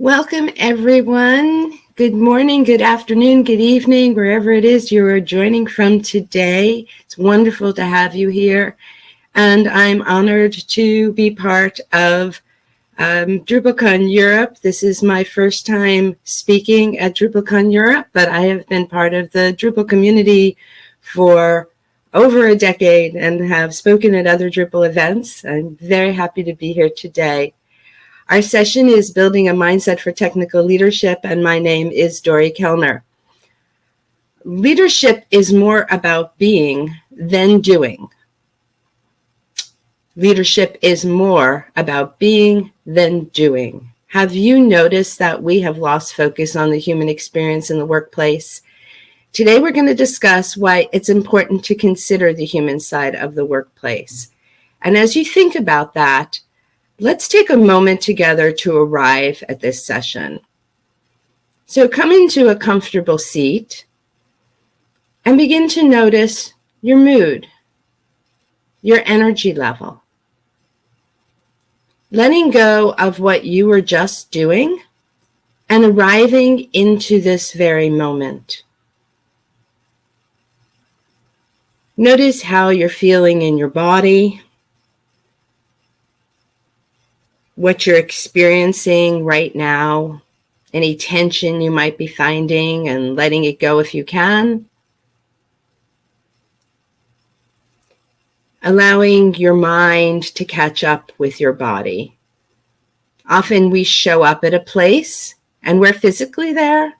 Welcome, everyone. Good morning, good afternoon, good evening, wherever it is you are joining from today. It's wonderful to have you here. And I'm honored to be part of DrupalCon Europe. This is my first time speaking at DrupalCon Europe, but I have been part of the Drupal community for over a decade and have spoken at other Drupal events. I'm very happy to be here today. Our session is Building a Mindset for Technical Leadership, and my name is Dori Kellner. Leadership is more about being than doing. Leadership is more about being than doing. Have you noticed that we have lost focus on the human experience in the workplace? Today, we're going to discuss why it's important to consider the human side of the workplace. And as you think about that, let's take a moment together to arrive at this session. So come into a comfortable seat and begin to notice your mood, your energy level. Letting go of what you were just doing and arriving into this very moment. Notice how you're feeling in your body, what you're experiencing right now, any tension you might be finding, and letting it go if you can. Allowing your mind to catch up with your body. Often we show up at a place and we're physically there,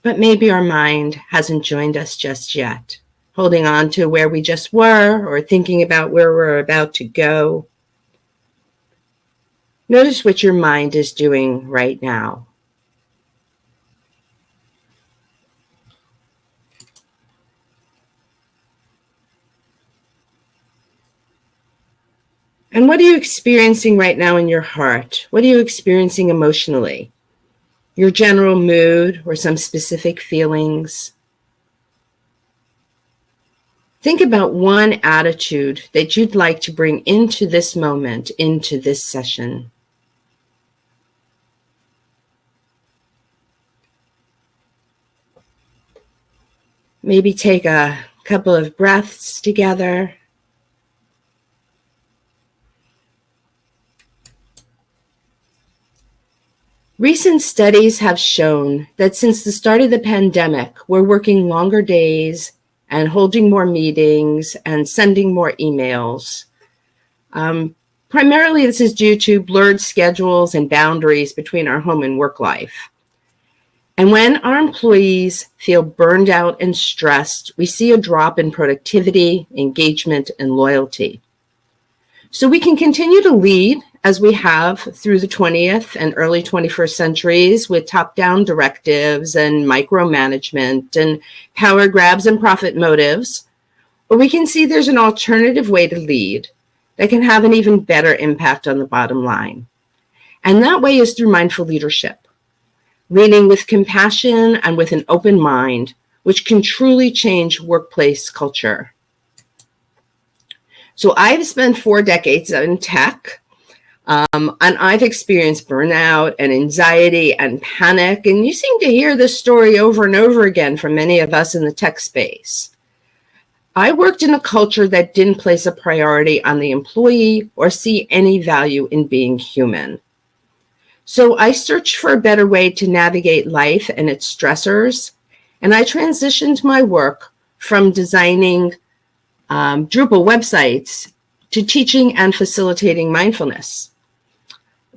but maybe our mind hasn't joined us just yet, holding on to where we just were or thinking about where we're about to go. Notice what your mind is doing right now. And what are you experiencing right now in your heart? What are you experiencing emotionally? Your general mood or some specific feelings? Think about one attitude that you'd like to bring into this moment, into this session. Maybe take a couple of breaths together. Recent studies have shown that since the start of the pandemic, we're working longer days and holding more meetings and sending more emails. Primarily, this is due to blurred schedules and boundaries between our home and work life. And when our employees feel burned out and stressed, we see a drop in productivity, engagement, and loyalty. So we can continue to lead as we have through the 20th and early 21st centuries with top-down directives and micromanagement and power grabs and profit motives, or we can see there's an alternative way to lead that can have an even better impact on the bottom line. And that way is through mindful leadership, leading with compassion and with an open mind, which can truly change workplace culture. So I've spent 4 decades in tech, and I've experienced burnout and anxiety and panic, and you seem to hear this story over and over again from many of us in the tech space. I worked in a culture that didn't place a priority on the employee or see any value in being human. So I searched for a better way to navigate life and its stressors, and I transitioned my work from designing Drupal websites to teaching and facilitating mindfulness.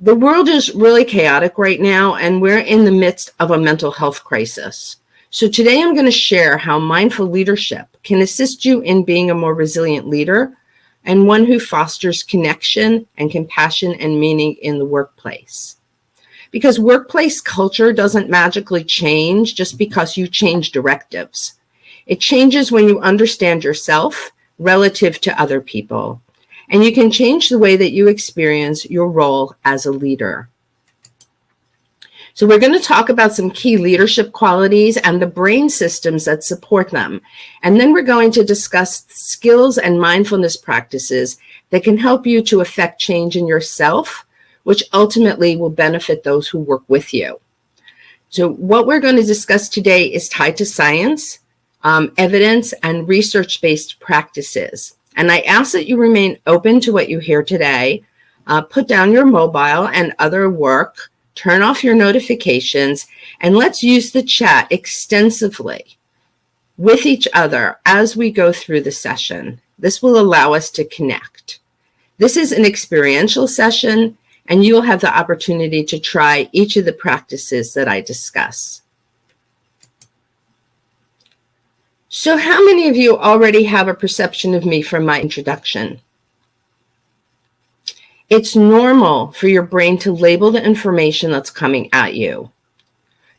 The world is really chaotic right now, and we're in the midst of a mental health crisis. So today I'm going to share how mindful leadership can assist you in being a more resilient leader and one who fosters connection and compassion and meaning in the workplace. Because workplace culture doesn't magically change just because you change directives. It changes when you understand yourself relative to other people. And you can change the way that you experience your role as a leader. So we're going to talk about some key leadership qualities and the brain systems that support them. And then we're going to discuss skills and mindfulness practices that can help you to affect change in yourself which ultimately will benefit those who work with you. So what we're going to discuss today is tied to science, evidence, and research-based practices. And I ask that you remain open to what you hear today. Put down your mobile and other work, turn off your notifications, and let's use the chat extensively with each other as we go through the session. This will allow us to connect. This is an experiential session, and you will have the opportunity to try each of the practices that I discuss. So how many of you already have a perception of me from my introduction? It's normal for your brain to label the information that's coming at you.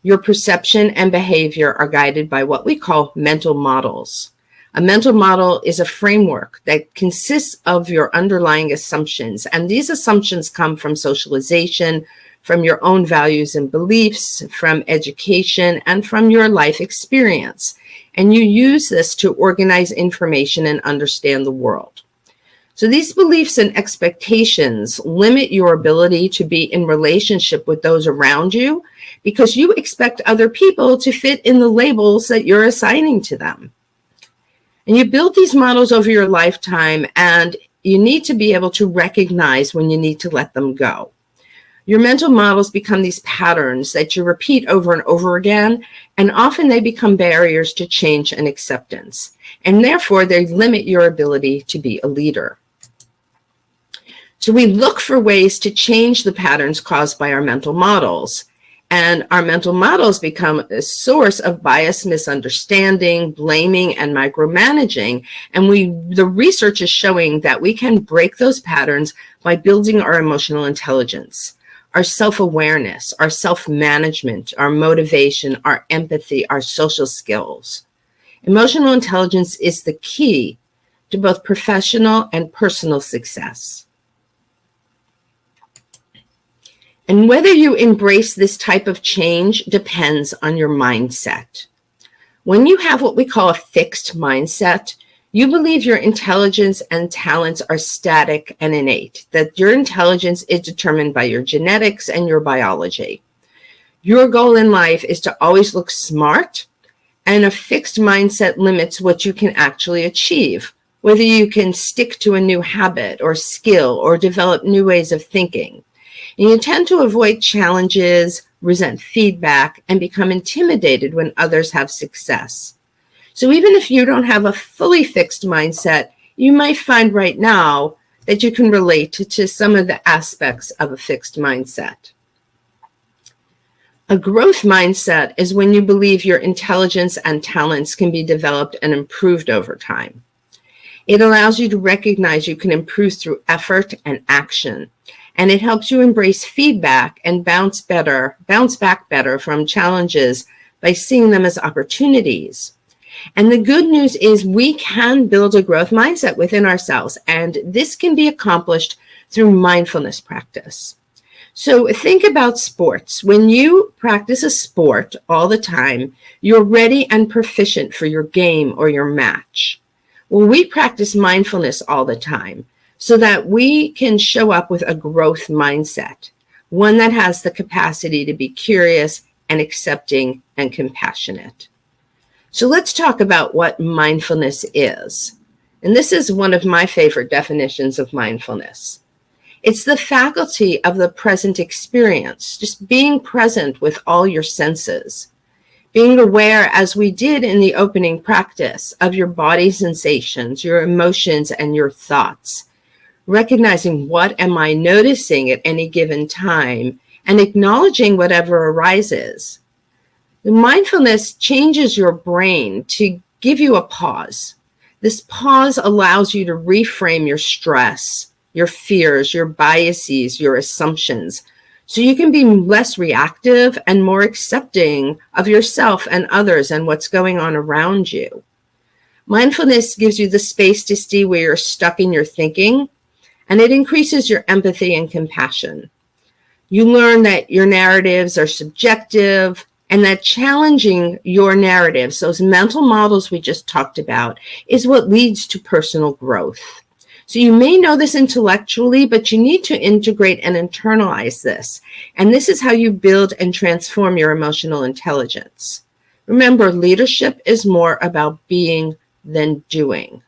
Your perception and behavior are guided by what we call mental models. A mental model is a framework that consists of your underlying assumptions, and these assumptions come from socialization, from your own values and beliefs, from education, and from your life experience. And you use this to organize information and understand the world. So these beliefs and expectations limit your ability to be in relationship with those around you because you expect other people to fit in the labels that you're assigning to them. And you build these models over your lifetime, and you need to be able to recognize when you need to let them go. Your mental models become these patterns that you repeat over and over again, and often they become barriers to change and acceptance. And therefore, they limit your ability to be a leader. So we look for ways to change the patterns caused by our mental models. And our mental models become a source of bias, misunderstanding, blaming, and micromanaging. And the research is showing that we can break those patterns by building our emotional intelligence, our self-awareness, our self-management, our motivation, our empathy, our social skills. Emotional intelligence is the key to both professional and personal success. And whether you embrace this type of change depends on your mindset. When you have what we call a fixed mindset, you believe your intelligence and talents are static and innate, that your intelligence is determined by your genetics and your biology. Your goal in life is to always look smart, and a fixed mindset limits what you can actually achieve, whether you can stick to a new habit or skill or develop new ways of thinking. And you tend to avoid challenges, resent feedback, and become intimidated when others have success. So even if you don't have a fully fixed mindset, you might find right now that you can relate to some of the aspects of a fixed mindset. A growth mindset is when you believe your intelligence and talents can be developed and improved over time. It allows you to recognize you can improve through effort and action. And it helps you embrace feedback and bounce back better from challenges by seeing them as opportunities. And the good news is we can build a growth mindset within ourselves, and this can be accomplished through mindfulness practice. So think about sports. When you practice a sport all the time, you're ready and proficient for your game or your match. Well, we practice mindfulness all the time so that we can show up with a growth mindset, one that has the capacity to be curious and accepting and compassionate. So let's talk about what mindfulness is. And this is one of my favorite definitions of mindfulness. It's the faculty of the present experience, just being present with all your senses, being aware, as we did in the opening practice, of your body sensations, your emotions, and your thoughts. Recognizing what am I noticing at any given time and acknowledging whatever arises. The mindfulness changes your brain to give you a pause. This pause allows you to reframe your stress, your fears, your biases, your assumptions, so you can be less reactive and more accepting of yourself and others and what's going on around you. Mindfulness gives you the space to see where you're stuck in your thinking, and it increases your empathy and compassion. You learn that your narratives are subjective and that challenging your narratives, those mental models we just talked about, is what leads to personal growth. So you may know this intellectually, but you need to integrate and internalize this. And this is how you build and transform your emotional intelligence. Remember, leadership is more about being than doing.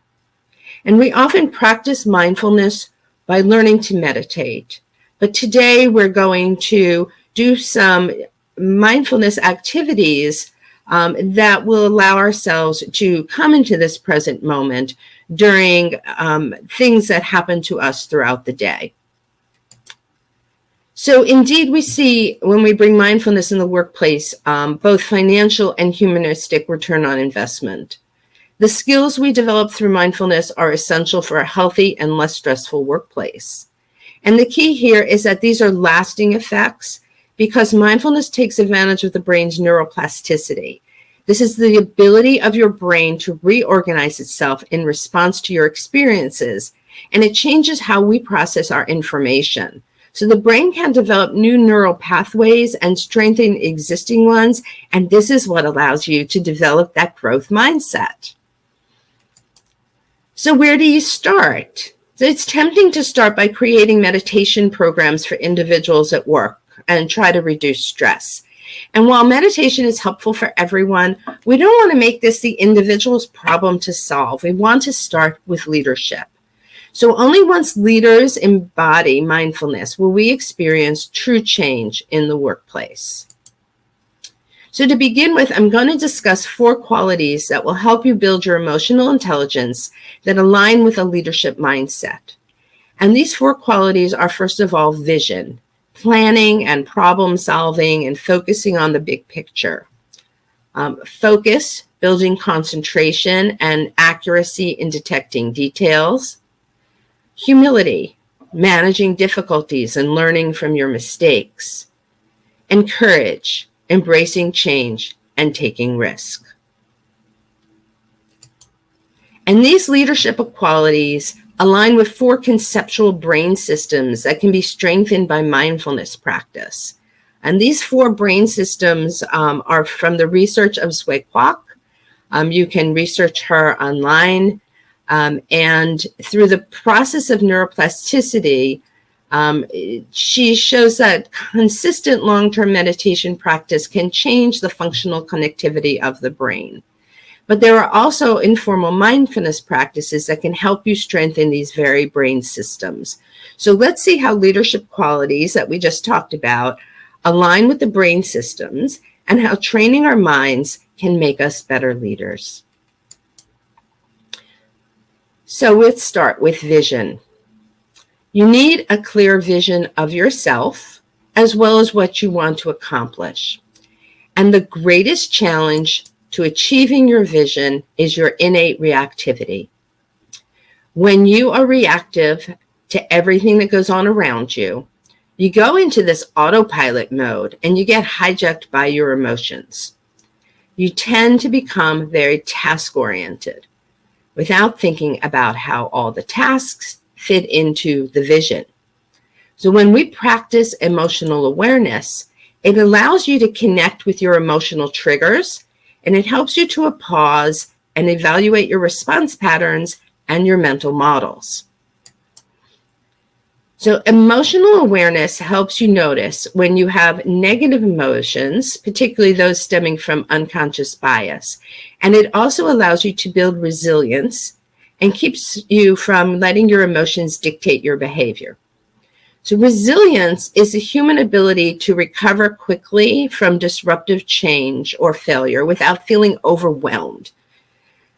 And we often practice mindfulness by learning to meditate. But today we're going to do some mindfulness activities that will allow ourselves to come into this present moment during things that happen to us throughout the day. So indeed, we see when we bring mindfulness in the workplace, both financial and humanistic return on investment. The skills we develop through mindfulness are essential for a healthy and less stressful workplace. And the key here is that these are lasting effects because mindfulness takes advantage of the brain's neuroplasticity. This is the ability of your brain to reorganize itself in response to your experiences, and it changes how we process our information. So the brain can develop new neural pathways and strengthen existing ones, and this is what allows you to develop that growth mindset. So where do you start? So it's tempting to start by creating meditation programs for individuals at work and try to reduce stress. And while meditation is helpful for everyone, we don't want to make this the individual's problem to solve. We want to start with leadership. So only once leaders embody mindfulness will we experience true change in the workplace. So to begin with, I'm going to discuss 4 qualities that will help you build your emotional intelligence that align with a leadership mindset. And these 4 qualities are, first of all, vision, planning and problem solving and focusing on the big picture. Focus, building concentration and accuracy in detecting details. Humility, managing difficulties and learning from your mistakes. And courage, embracing change and taking risk. And these leadership qualities align with 4 conceptual brain systems that can be strengthened by mindfulness practice. And these 4 brain systems are from the research of Sui Kwok. You can research her online. And through the process of neuroplasticity, she shows that consistent long-term meditation practice can change the functional connectivity of the brain. But there are also informal mindfulness practices that can help you strengthen these very brain systems. So let's see how leadership qualities that we just talked about align with the brain systems and how training our minds can make us better leaders. So let's start with vision. You need a clear vision of yourself as well as what you want to accomplish. And the greatest challenge to achieving your vision is your innate reactivity. When you are reactive to everything that goes on around you, you go into this autopilot mode and you get hijacked by your emotions. You tend to become very task-oriented without thinking about how all the tasks fit into the vision. So when we practice emotional awareness, it allows you to connect with your emotional triggers, and it helps you to pause and evaluate your response patterns and your mental models. So emotional awareness helps you notice when you have negative emotions, particularly those stemming from unconscious bias. And it also allows you to build resilience and keeps you from letting your emotions dictate your behavior. So resilience is a human ability to recover quickly from disruptive change or failure without feeling overwhelmed.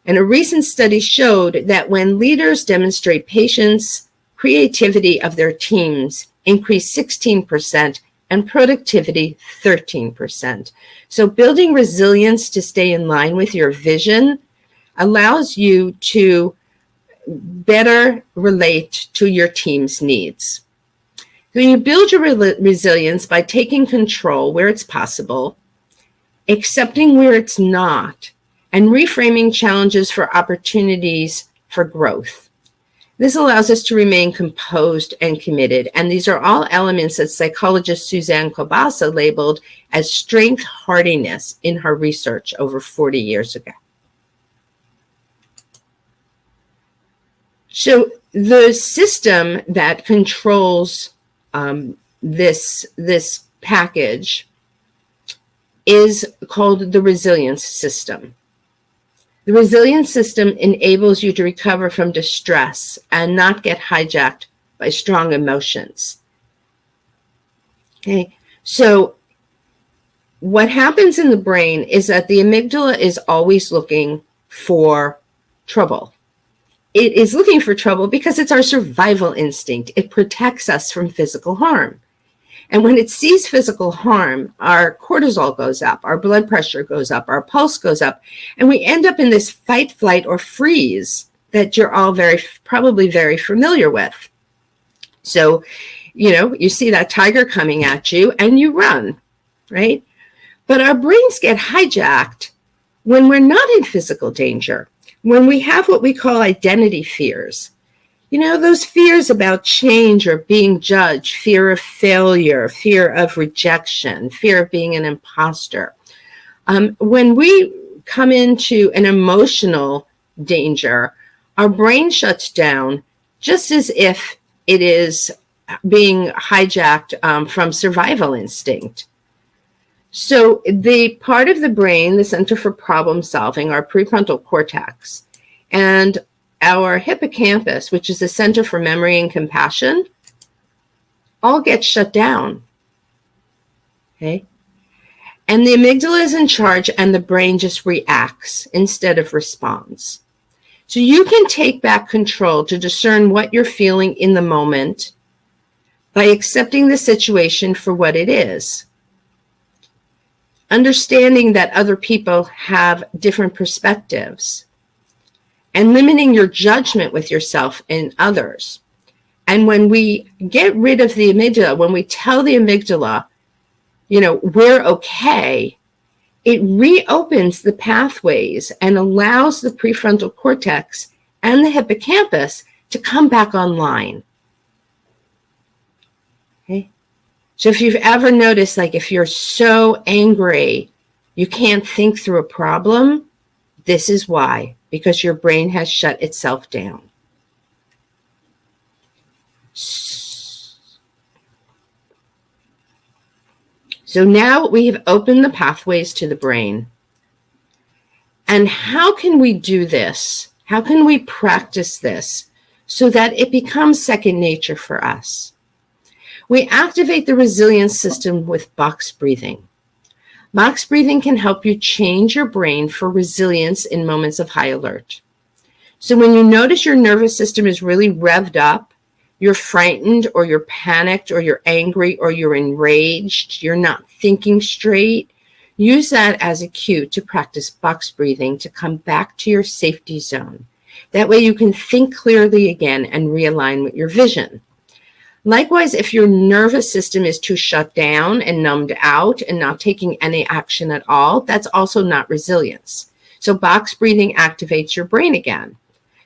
And a recent study showed that when leaders demonstrate patience, creativity of their teams increased 16% and productivity 13%. So building resilience to stay in line with your vision allows you to better relate to your team's needs. So you build your resilience by taking control where it's possible, accepting where it's not, and reframing challenges for opportunities for growth. This allows us to remain composed and committed, and these are all elements that psychologist Suzanne Kobasa labeled as strength hardiness in her research over 40 years ago. So the system that controls this package is called the resilience system. The resilience system enables you to recover from distress and not get hijacked by strong emotions. Okay, so what happens in the brain is that the amygdala is always looking for trouble. It is looking for trouble because it's our survival instinct. It protects us from physical harm. And when it sees physical harm, our cortisol goes up, our blood pressure goes up, our pulse goes up, and we end up in this fight, flight, or freeze that you're all probably very familiar with. So, you see that tiger coming at you and you run, right? But our brains get hijacked when we're not in physical danger, when we have what we call identity fears. Those fears about change or being judged, fear of failure, fear of rejection, fear of being an imposter. When we come into an emotional danger, our brain shuts down just as if it is being hijacked from survival instinct. So the part of the brain, the center for problem solving, our prefrontal cortex, and our hippocampus, which is the center for memory and compassion, all get shut down. Okay? And the amygdala is in charge and the brain just reacts instead of responds. So you can take back control to discern what you're feeling in the moment by accepting the situation for what it is. Understanding that other people have different perspectives, and limiting your judgment with yourself and others. And when we get rid of the amygdala, when we tell the amygdala, we're okay, it reopens the pathways and allows the prefrontal cortex and the hippocampus to come back online. Okay? So if you've ever noticed, like if you're so angry, you can't think through a problem, this is why. Because your brain has shut itself down. So now we have opened the pathways to the brain. And how can we do this? How can we practice this so that it becomes second nature for us? We activate the resilience system with box breathing. Box breathing can help you change your brain for resilience in moments of high alert. So when you notice your nervous system is really revved up, you're frightened or you're panicked or you're angry or you're enraged, you're not thinking straight, use that as a cue to practice box breathing to come back to your safety zone. That way you can think clearly again and realign with your vision. Likewise, if your nervous system is too shut down and numbed out and not taking any action at all, that's also not resilience. So box breathing activates your brain again.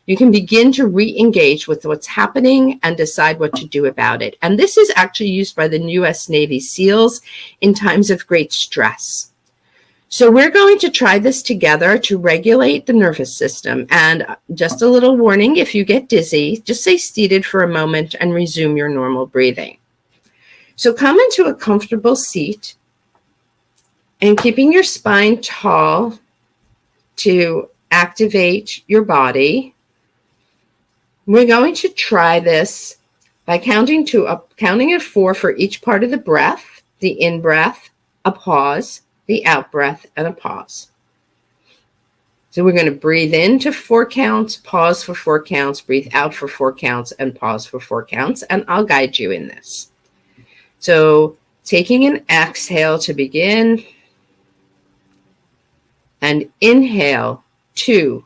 You can begin to re-engage with what's happening and decide what to do about it. And this is actually used by the U.S. Navy SEALs in times of great stress. So we're going to try this together to regulate the nervous system. And just a little warning, if you get dizzy, just stay seated for a moment and resume your normal breathing. So come into a comfortable seat and keeping your spine tall to activate your body. We're going to try this by counting at 4 for each part of the breath, the in-breath, a pause, the out-breath, and a pause. So we're going to breathe in to 4 counts, pause for 4 counts, breathe out for 4 counts, and pause for 4 counts, and I'll guide you in this. So taking an exhale to begin, and inhale, 2,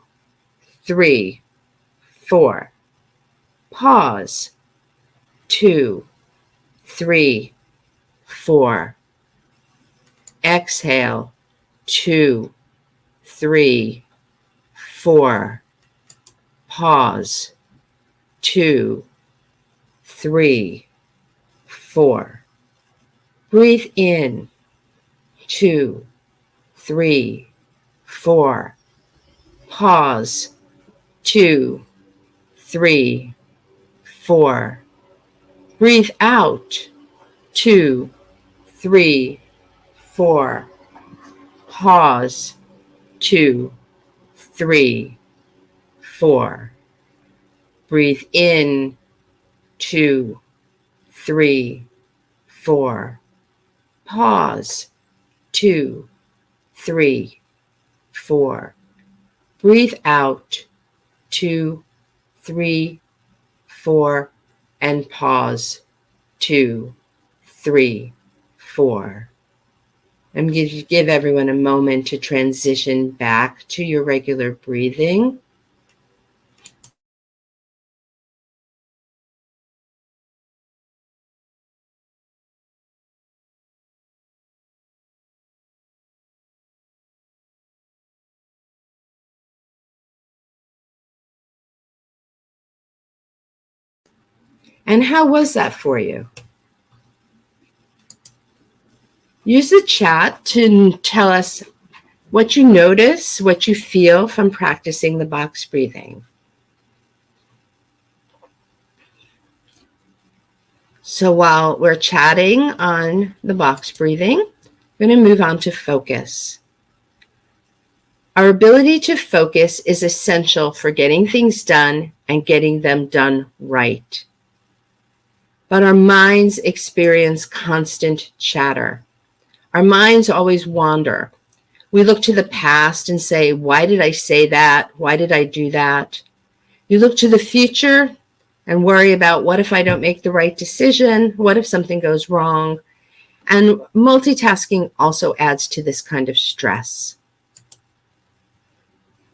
3, 4. Pause, 2, 3, 4. Exhale, 2, 3, 4. Pause, 2, 3, 4. Breathe in, 2, 3, 4. Pause, 2, 3, 4. Breathe out. 2, 3, 4. Pause. 2, 3, 4. Breathe in. 2, 3, 4. Pause. 2, 3, 4. Breathe out. 2, 3, 4. And pause. 2, 3, 4. I'm going to give everyone a moment to transition back to your regular breathing. And how was that for you? Use the chat to tell us what you notice, what you feel from practicing the box breathing. So while we're chatting on the box breathing, I'm going to move on to focus. Our ability to focus is essential for getting things done and getting them done right. But our minds experience constant chatter. Our minds always wander. We look to the past and say, why did I say that? Why did I do that? You look to the future and worry about what if I don't make the right decision? What if something goes wrong? And multitasking also adds to this kind of stress.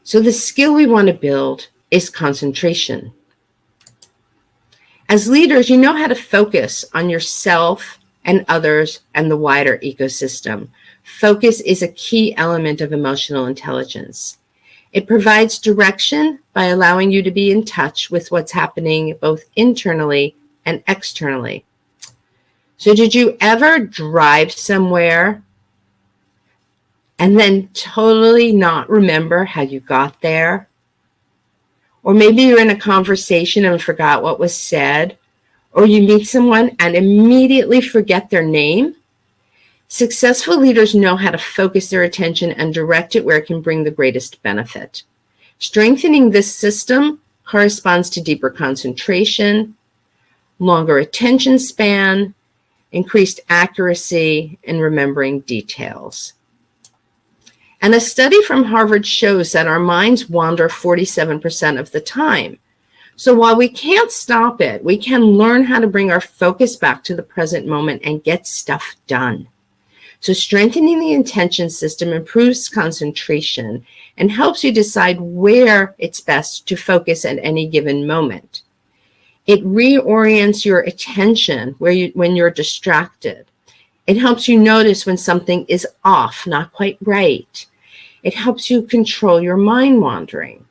So the skill we want to build is concentration. As leaders, you know how to focus on yourself and others and the wider ecosystem. Focus is a key element of emotional intelligence. It provides direction by allowing you to be in touch with what's happening both internally and externally. So did you ever drive somewhere and then totally not remember how you got there? Or maybe you're in a conversation and forgot what was said, or you meet someone and immediately forget their name. Successful leaders know how to focus their attention and direct it where it can bring the greatest benefit. Strengthening this system corresponds to deeper concentration, longer attention span, increased accuracy in remembering details. And a study from Harvard shows that our minds wander 47% of the time. So while we can't stop it, we can learn how to bring our focus back to the present moment and get stuff done. So strengthening the intention system improves concentration and helps you decide where it's best to focus at any given moment. It reorients your attention when you're distracted. It helps you notice when something is off, not quite right. It helps you control your mind wandering.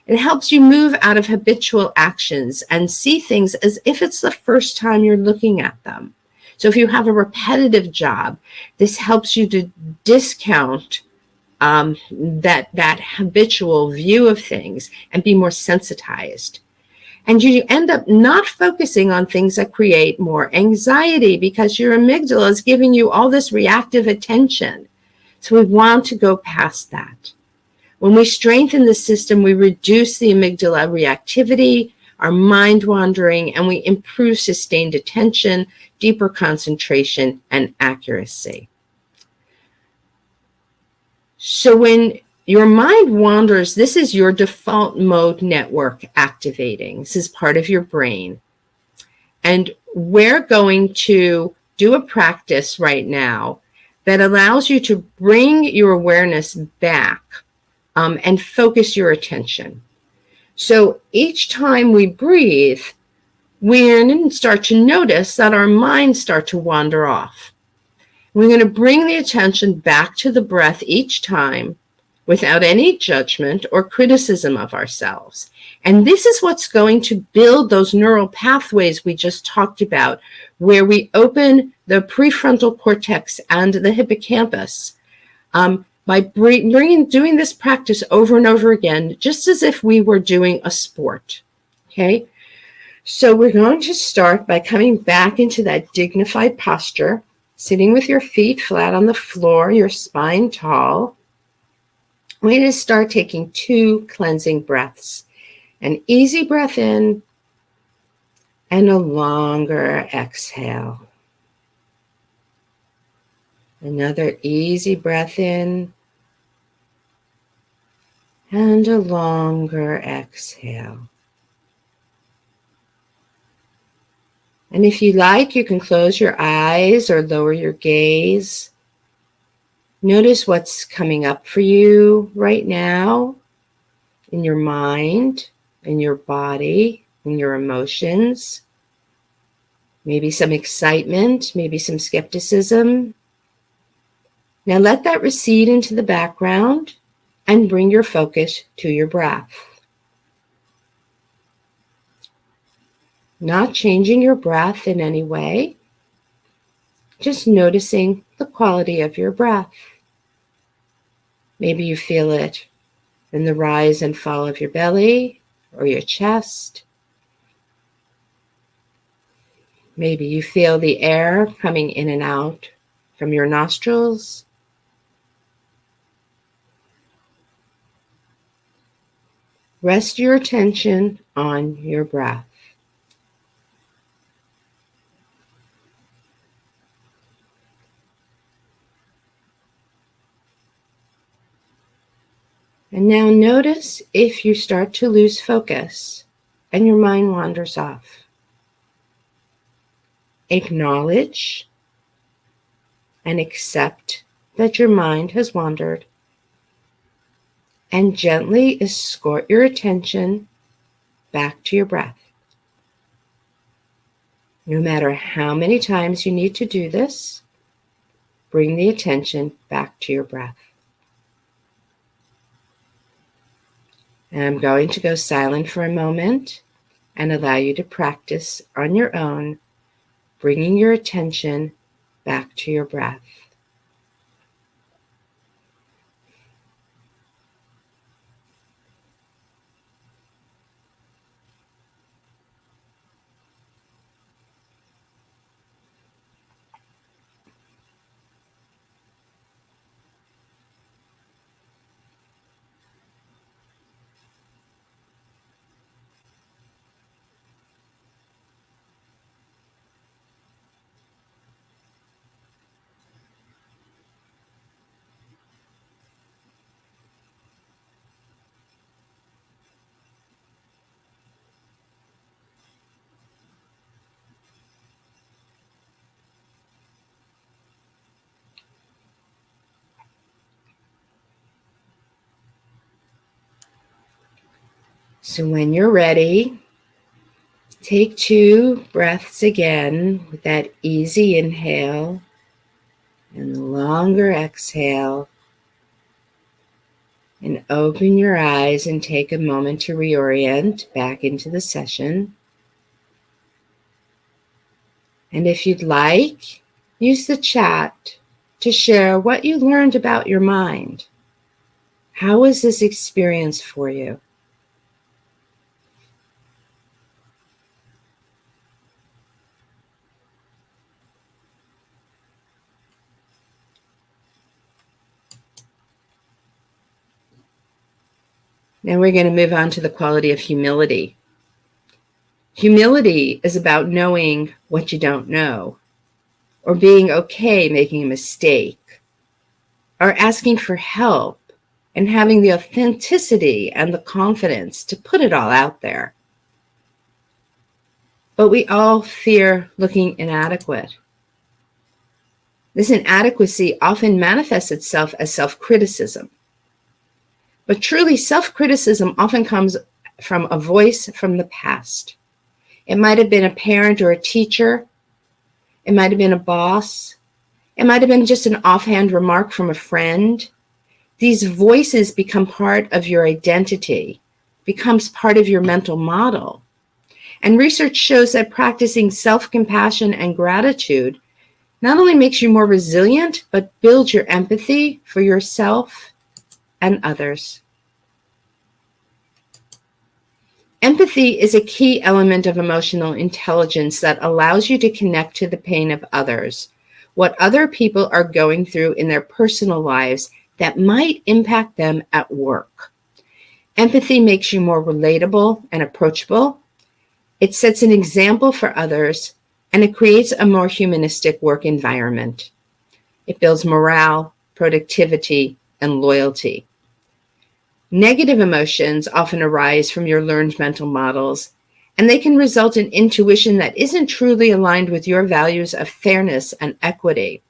It helps you move out of habitual actions and see things as if it's the first time you're looking at them. So if you have a repetitive job, this helps you to discount that habitual view of things and be more sensitized. And you end up not focusing on things that create more anxiety because your amygdala is giving you all this reactive attention. So we want to go past that. When we strengthen the system, we reduce the amygdala reactivity, our mind wandering, and we improve sustained attention, deeper concentration, and accuracy. So when your mind wanders, this is your default mode network activating. This is part of your brain. And we're going to do a practice right now that allows you to bring your awareness back and focus your attention. So each time we breathe, we start to notice that our minds start to wander off. We're going to bring the attention back to the breath each time without any judgment or criticism of ourselves. And this is what's going to build those neural pathways we just talked about, where we open the prefrontal cortex and the hippocampus by doing this practice over and over again, just as if we were doing a sport, okay? So we're going to start by coming back into that dignified posture, sitting with your feet flat on the floor, your spine tall. We're going to start taking 2 cleansing breaths. An easy breath in and a longer exhale. Another easy breath in and a longer exhale. And if you like, you can close your eyes or lower your gaze. Notice what's coming up for you right now in your mind, in your body, in your emotions. Maybe some excitement, maybe some skepticism. Now let that recede into the background and bring your focus to your breath. Not changing your breath in any way, just noticing the quality of your breath. Maybe you feel it in the rise and fall of your belly or your chest. Maybe you feel the air coming in and out from your nostrils. Rest your attention on your breath. And now notice if you start to lose focus and your mind wanders off. Acknowledge and accept that your mind has wandered, and gently escort your attention back to your breath. No matter how many times you need to do this, bring the attention back to your breath. And I'm going to go silent for a moment and allow you to practice on your own, bringing your attention back to your breath. So when you're ready, take 2 breaths again with that easy inhale and the longer exhale. And open your eyes and take a moment to reorient back into the session. And if you'd like, use the chat to share what you learned about your mind. How was this experience for you? Now we're going to move on to the quality of humility. Humility is about knowing what you don't know, or being okay making a mistake, or asking for help and having the authenticity and the confidence to put it all out there. But we all fear looking inadequate. This inadequacy often manifests itself as self-criticism. But truly, self-criticism often comes from a voice from the past. It might have been a parent or a teacher. It might have been a boss. It might have been just an offhand remark from a friend. These voices become part of your identity, becomes part of your mental model. And research shows that practicing self-compassion and gratitude not only makes you more resilient, but builds your empathy for yourself and others. Empathy is a key element of emotional intelligence that allows you to connect to the pain of others, what other people are going through in their personal lives that might impact them at work. Empathy makes you more relatable and approachable. It sets an example for others, and it creates a more humanistic work environment. It builds morale, productivity, and loyalty. Negative emotions often arise from your learned mental models, and they can result in intuition that isn't truly aligned with your values of fairness and equity.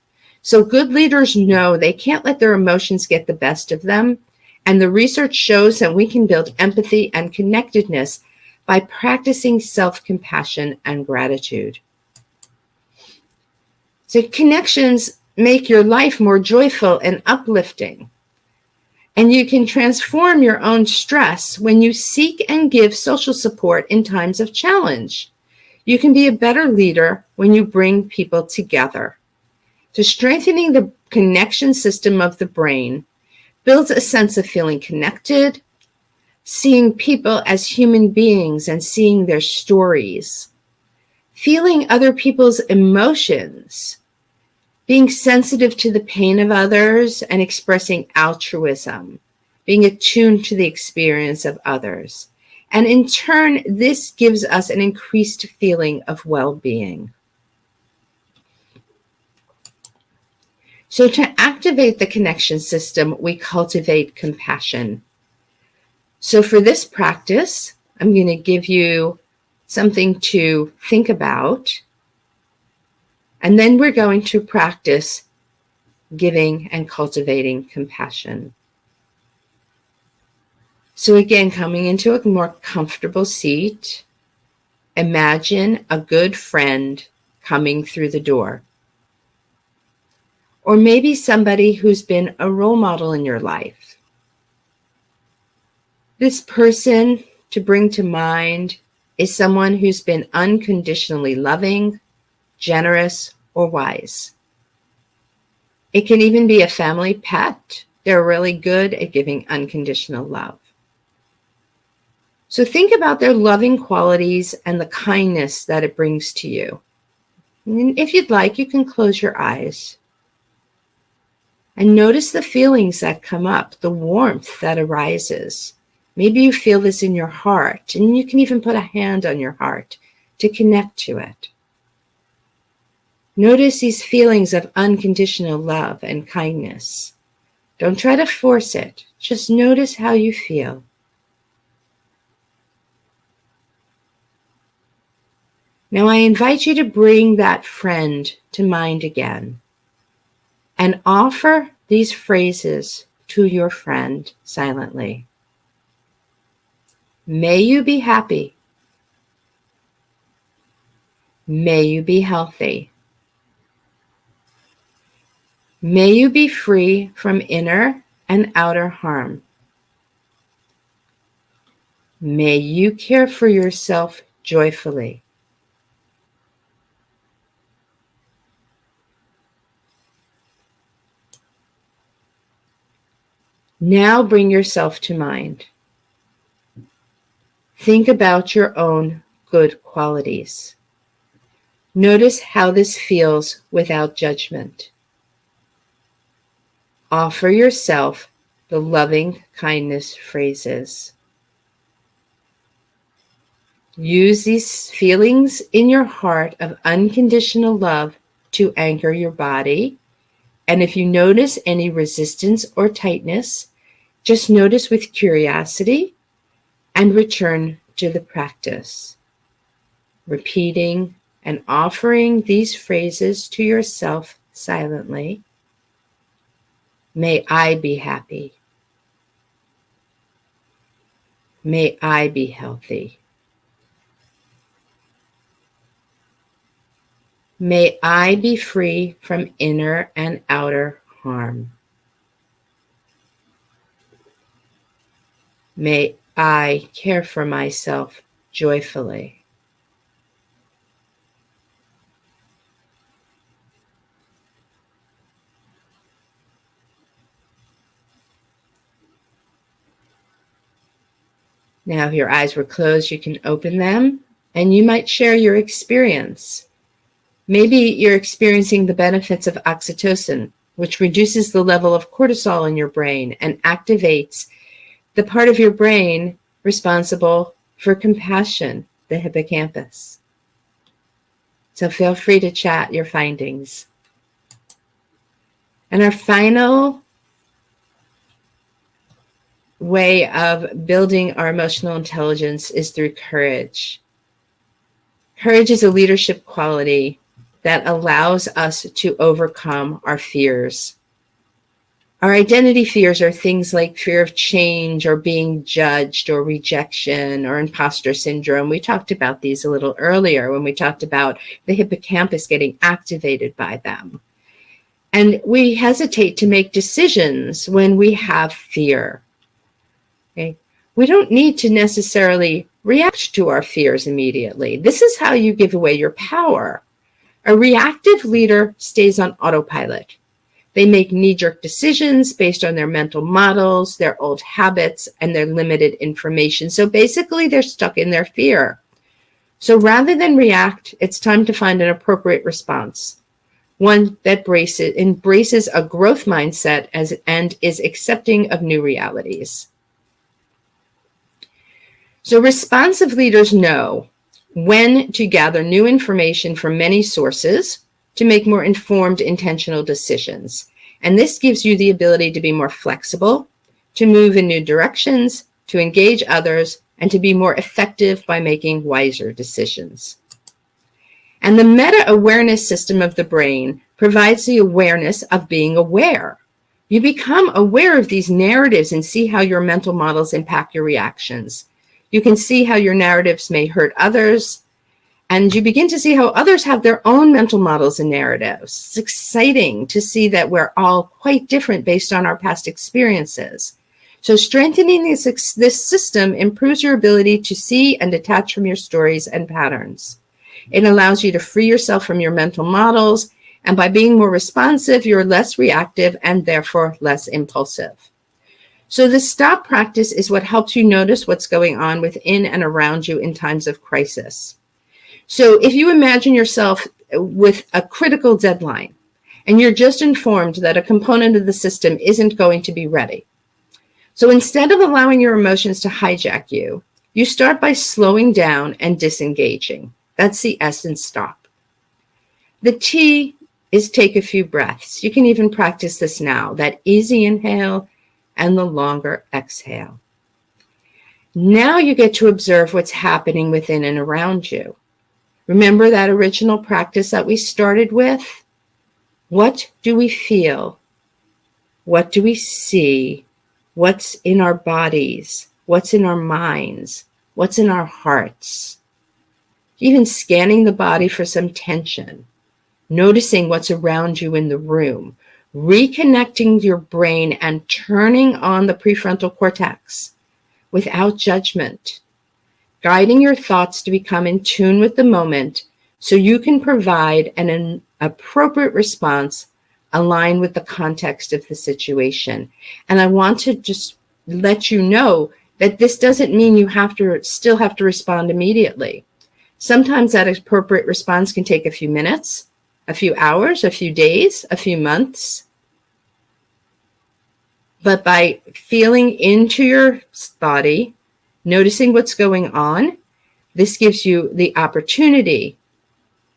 So good leaders know they can't let their emotions get the best of them, and the research shows that we can build empathy and connectedness by practicing self-compassion and gratitude. So connections make your life more joyful and uplifting. And you can transform your own stress when you seek and give social support in times of challenge. You can be a better leader when you bring people together. So strengthening the connection system of the brain builds a sense of feeling connected, seeing people as human beings and seeing their stories, feeling other people's emotions, being sensitive to the pain of others and expressing altruism, being attuned to the experience of others. And in turn, this gives us an increased feeling of well-being. So to activate the connection system, we cultivate compassion. So for this practice, I'm going to give you something to think about, and then we're going to practice giving and cultivating compassion. So again, coming into a more comfortable seat, imagine a good friend coming through the door. Or maybe somebody who's been a role model in your life. This person to bring to mind is someone who's been unconditionally loving, generous, or wise. It can even be a family pet. They're really good at giving unconditional love. So think about their loving qualities and the kindness that it brings to you. And if you'd like, you can close your eyes. And notice the feelings that come up, the warmth that arises. Maybe you feel this in your heart, and you can even put a hand on your heart to connect to it. Notice these feelings of unconditional love and kindness. Don't try to force it. Just notice how you feel. Now I invite you to bring that friend to mind again and offer these phrases to your friend silently. May you be happy. May you be healthy. May you be free from inner and outer harm. May you care for yourself joyfully. Now bring yourself to mind. Think about your own good qualities. Notice how this feels without judgment. Offer yourself the loving kindness phrases. Use these feelings in your heart of unconditional love to anchor your body. And if you notice any resistance or tightness, just notice with curiosity and return to the practice. Repeating and offering these phrases to yourself silently. May I be happy. May I be healthy. May I be free from inner and outer harm. May I care for myself joyfully. Now, if your eyes were closed, you can open them and you might share your experience. Maybe you're experiencing the benefits of oxytocin, which reduces the level of cortisol in your brain and activates the part of your brain responsible for compassion, the hippocampus. So feel free to chat your findings. And our final way of building our emotional intelligence is through courage. Courage is a leadership quality that allows us to overcome our fears. Our identity fears are things like fear of change or being judged or rejection or imposter syndrome. We talked about these a little earlier when we talked about the hippocampus getting activated by them. And we hesitate to make decisions when we have fear. Okay? We don't need to necessarily react to our fears immediately. This is how you give away your power. A reactive leader stays on autopilot. They make knee-jerk decisions based on their mental models, their old habits, and their limited information. So basically, they're stuck in their fear. So rather than react, it's time to find an appropriate response, one that embraces a growth mindset and is accepting of new realities. So responsive leaders know when to gather new information from many sources to make more informed, intentional decisions. And this gives you the ability to be more flexible, to move in new directions, to engage others, and to be more effective by making wiser decisions. And the meta-awareness system of the brain provides the awareness of being aware. You become aware of these narratives and see how your mental models impact your reactions. You can see how your narratives may hurt others, and you begin to see how others have their own mental models and narratives. It's exciting to see that we're all quite different based on our past experiences. So strengthening this system improves your ability to see and detach from your stories and patterns. It allows you to free yourself from your mental models, and by being more responsive, you're less reactive and therefore less impulsive. So the stop practice is what helps you notice what's going on within and around you in times of crisis. So if you imagine yourself with a critical deadline and you're just informed that a component of the system isn't going to be ready. So instead of allowing your emotions to hijack you, you start by slowing down and disengaging. That's the essence stop. The T is take a few breaths. You can even practice this now, that easy inhale and the longer exhale. Now you get to observe what's happening within and around you. Remember that original practice that we started with? What do we feel? What do we see? What's in our bodies? What's in our minds? What's in our hearts? Even scanning the body for some tension, noticing what's around you in the room, reconnecting your brain and turning on the prefrontal cortex without judgment, guiding your thoughts to become in tune with the moment so you can provide an appropriate response aligned with the context of the situation. And I want to just let you know that this doesn't mean you still have to respond immediately. Sometimes that appropriate response can take a few minutes, a few hours, a few days, a few months. But by feeling into your body, noticing what's going on, this gives you the opportunity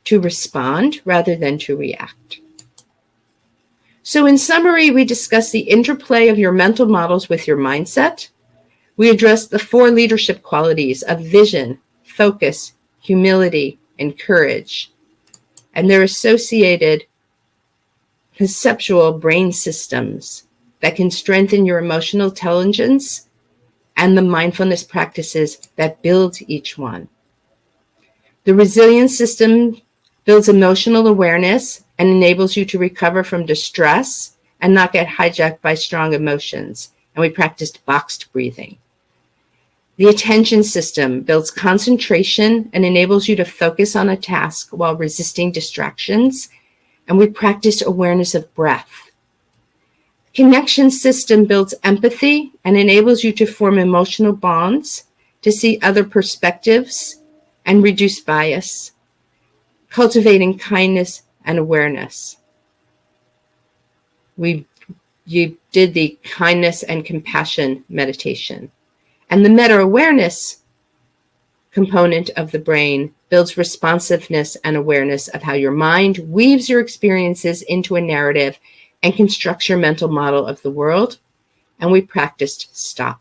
to respond rather than to react. So in summary, we discussed the interplay of your mental models with your mindset. We addressed the 4 leadership qualities of vision, focus, humility, and courage, and their associated conceptual brain systems that can strengthen your emotional intelligence and the mindfulness practices that build each one. The resilience system builds emotional awareness and enables you to recover from distress and not get hijacked by strong emotions. And we practiced boxed breathing. The attention system builds concentration and enables you to focus on a task while resisting distractions. And we practiced awareness of breath. Connection system builds empathy and enables you to form emotional bonds to see other perspectives and reduce bias, cultivating kindness and awareness. You did the kindness and compassion meditation. And the meta-awareness component of the brain builds responsiveness and awareness of how your mind weaves your experiences into a narrative and constructs your mental model of the world. And we practiced stop.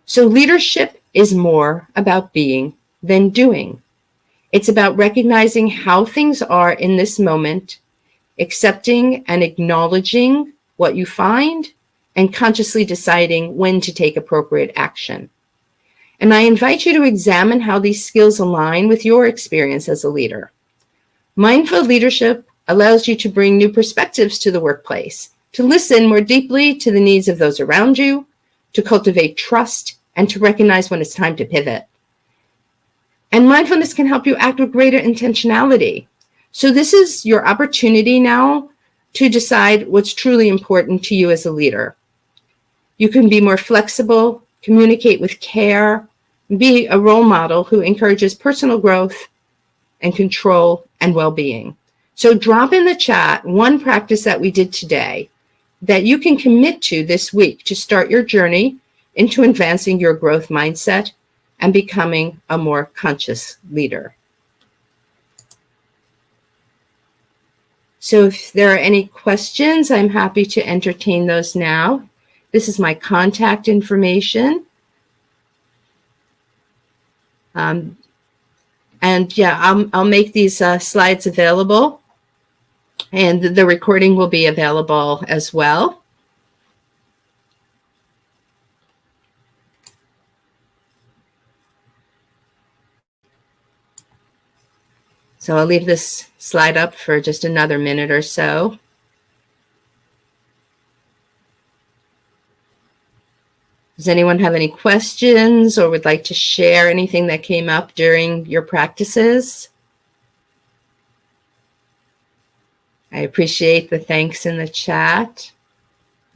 So leadership is more about being than doing. It's about recognizing how things are in this moment, accepting and acknowledging what you find, and consciously deciding when to take appropriate action. And I invite you to examine how these skills align with your experience as a leader. Mindful leadership allows you to bring new perspectives to the workplace, to listen more deeply to the needs of those around you, to cultivate trust, and to recognize when it's time to pivot. And mindfulness can help you act with greater intentionality. So this is your opportunity now to decide what's truly important to you as a leader. You can be more flexible, communicate with care, be a role model who encourages personal growth and control and well-being. So drop in the chat one practice that we did today that you can commit to this week to start your journey into advancing your growth mindset and becoming a more conscious leader. So if there are any questions, I'm happy to entertain those now. This is my contact information. And yeah, I'll make these slides available, and the recording will be available as well. So I'll leave this slide up for just another minute or so. Does anyone have any questions or would like to share anything that came up during your practices? I appreciate the thanks in the chat.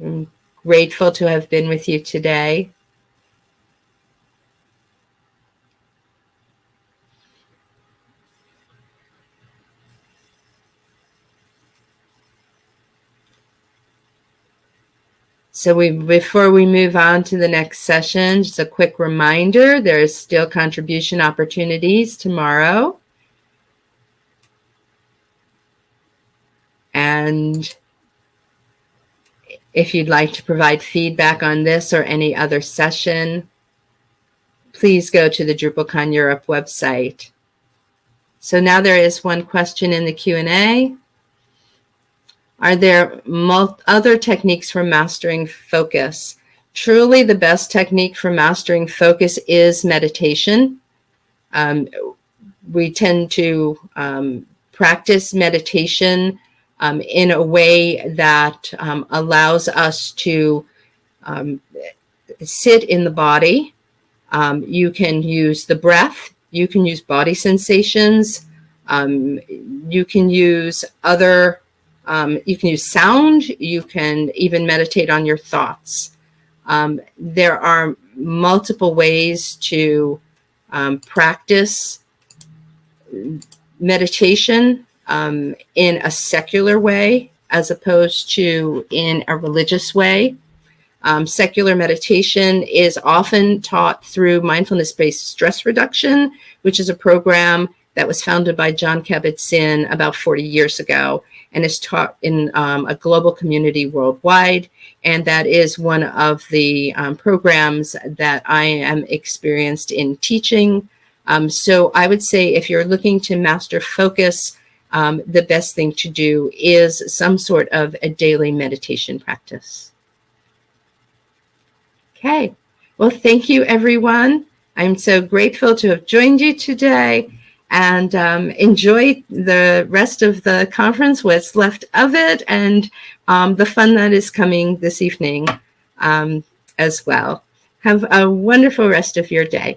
I'm grateful to have been with you today. So before we move on to the next session, just a quick reminder, there's still contribution opportunities tomorrow. And if you'd like to provide feedback on this or any other session, please go to the DrupalCon Europe website. So now there is one question in the Q&A. Are there other techniques for mastering focus? Truly, the best technique for mastering focus is meditation. We tend to practice meditation in a way that allows us to sit in the body. You can use the breath. You can use body sensations. You can use other you can use sound. You can even meditate on your thoughts. There are multiple ways to practice meditation in a secular way as opposed to in a religious way. Secular meditation is often taught through mindfulness-based stress reduction, which is a program that was founded by John Kabat-Zinn about 40 years ago and is taught in a global community worldwide. And that is one of the programs that I am experienced in teaching. So I would say if you're looking to master focus, the best thing to do is some sort of a daily meditation practice. Okay, well, thank you, everyone. I'm so grateful to have joined you today, and enjoy the rest of the conference, what's left of it, and the fun that is coming this evening as well. Have a wonderful rest of your day.